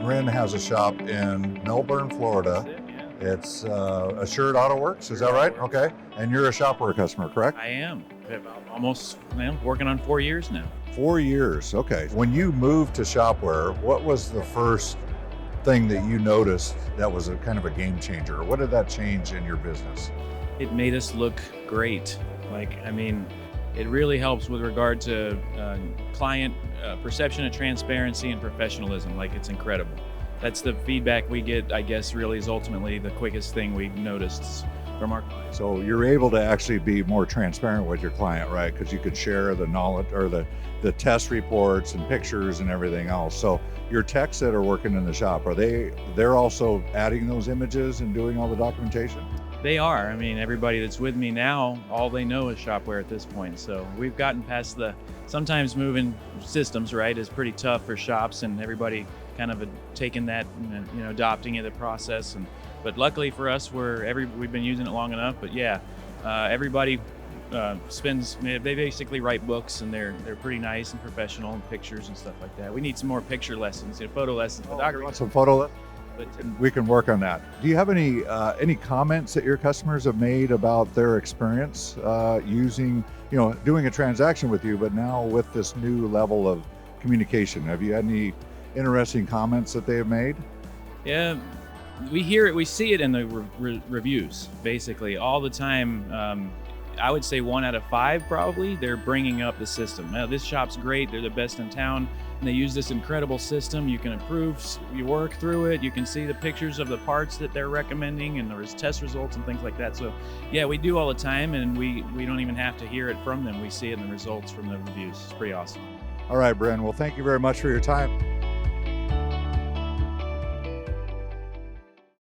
Brin has a shop in Melbourne, Florida. It's Assured Auto Works, is that right? Okay. And you're a Shop-Ware customer, correct? I am. Almost working on 4 years now. 4 years, okay. When you moved to Shop-Ware, what was the first thing that you noticed that was a kind of a game changer? What did that change in your business? It made us look great. It really helps with regard to client perception of transparency and professionalism. It's incredible. That's the feedback we get, I guess, really is ultimately the quickest thing we've noticed from our clients. So you're able to actually be more transparent with your client, right? Because you could share the knowledge or the test reports and pictures and everything else. So your techs that are working in the shop, they're also adding those images and doing all the documentation? They are. Everybody that's with me now, all they know is Shop-Ware at this point. So we've gotten past sometimes moving systems, right, is pretty tough for shops, and everybody kind of taken that and adopting it, the process. But luckily for us, we've been using it long enough. But yeah, everybody they basically write books, and they're pretty nice and professional, and pictures and stuff like that. We need some more picture lessons, photo lessons. You want some photo lessons? We can work on that. Do you have any comments that your customers have made about their experience using, doing a transaction with you, but now with this new level of communication? Have you had any interesting comments that they have made? Yeah, we hear it, we see it in the reviews, basically all the time. I would say 1 out of 5 probably, they're bringing up the system. Now, this shop's great, they're the best in town, and they use this incredible system. You can improve your work through it, you can see the pictures of the parts that they're recommending, and there's test results and things like that. So yeah, we do all the time, and we don't even have to hear it from them. We see it in the results from the reviews. It's pretty awesome. All right, Brin, well, thank you very much for your time.